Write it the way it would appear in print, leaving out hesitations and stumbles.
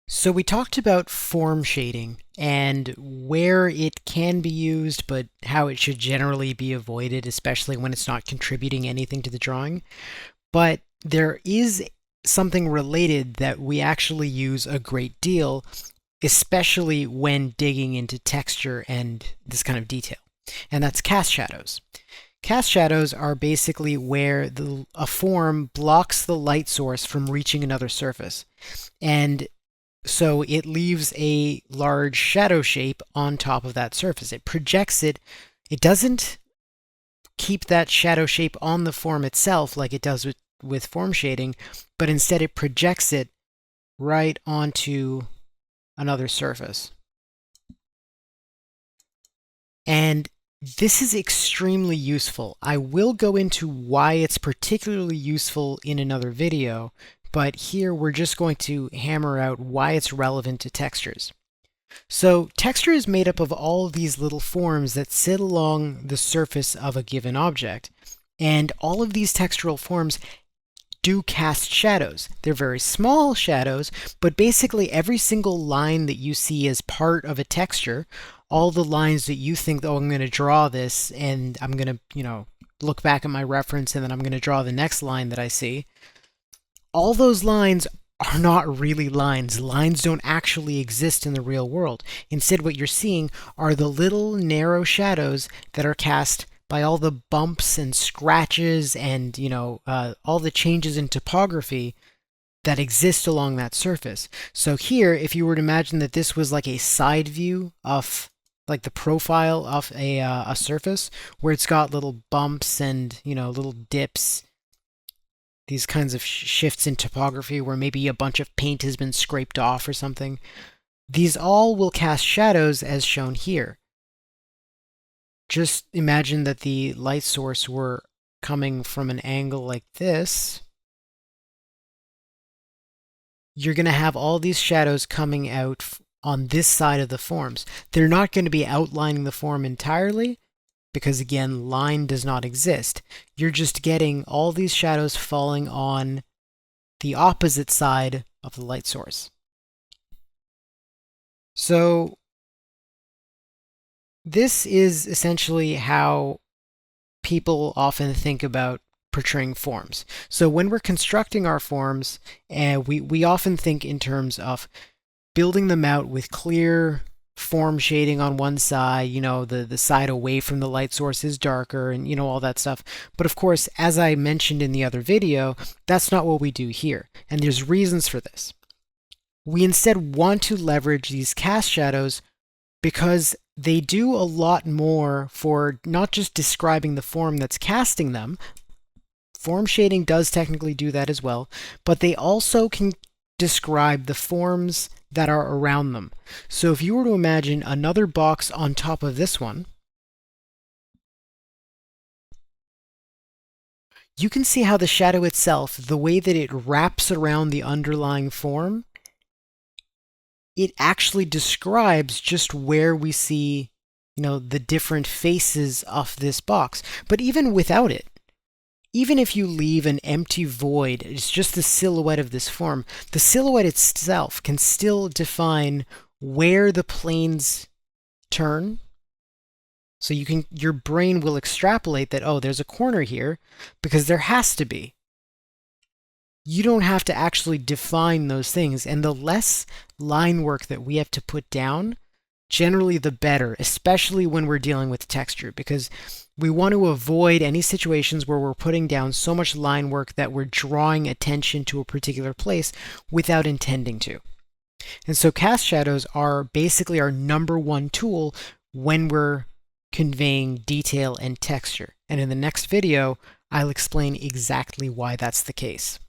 So we talked about form shading and where it can be used, but how it should generally be avoided, especially when it's not contributing anything to the drawing. But there is something related that we actually use a great deal, especially when digging into texture and this kind of detail, and that's cast shadows. Cast shadows are basically where a form blocks the light source from reaching another surface. And so it leaves a large shadow shape on top of that surface. It projects it. It doesn't keep that shadow shape on the form itself like it does with form shading, but instead it projects it right onto another surface. And this is extremely useful. I will go into why it's particularly useful in another video, but here we're just going to hammer out why it's relevant to textures. So texture is made up of all of these little forms that sit along the surface of a given object, and all of these textural forms do cast shadows. They're very small shadows, but basically every single line that you see as part of a texture, all the lines that you think, oh, I'm going to draw this, and I'm going to, look back at my reference, and then I'm going to draw the next line that I see, all those lines are not really lines. Lines don't actually exist in the real world. Instead, what you're seeing are the little narrow shadows that are cast by all the bumps and scratches and, all the changes in topography that exist along that surface. So here, if you were to imagine that this was like a side view of like the profile of a surface where it's got little bumps and, little dips, these kinds of shifts in topography where maybe a bunch of paint has been scraped off or something. These all will cast shadows as shown here. Just imagine that the light source were coming from an angle like this. You're going to have all these shadows coming out on this side of the forms. They're not going to be outlining the form entirely, because again, line does not exist. You're just getting all these shadows falling on the opposite side of the light source. So this is essentially how people often think about portraying forms. So when we're constructing our forms, we often think in terms of building them out with clear form shading on one side, the side away from the light source is darker and, all that stuff. But of course, as I mentioned in the other video, that's not what we do here. And there's reasons for this. We instead want to leverage these cast shadows because they do a lot more for not just describing the form that's casting them. Form shading does technically do that as well, but they also can describe the forms that are around them. So if you were to imagine another box on top of this one, you can see how the shadow itself, the way that it wraps around the underlying form, it actually describes just where we see, the different faces of this box. But even without it, even if you leave an empty void, it's just the silhouette of this form, the silhouette itself can still define where the planes turn. So your brain will extrapolate that, oh, there's a corner here, because there has to be. You don't have to actually define those things, and the less line work that we have to put down, generally the better, especially when we're dealing with texture, because we want to avoid any situations where we're putting down so much line work that we're drawing attention to a particular place without intending to. And so cast shadows are basically our number one tool when we're conveying detail and texture. And in the next video, I'll explain exactly why that's the case.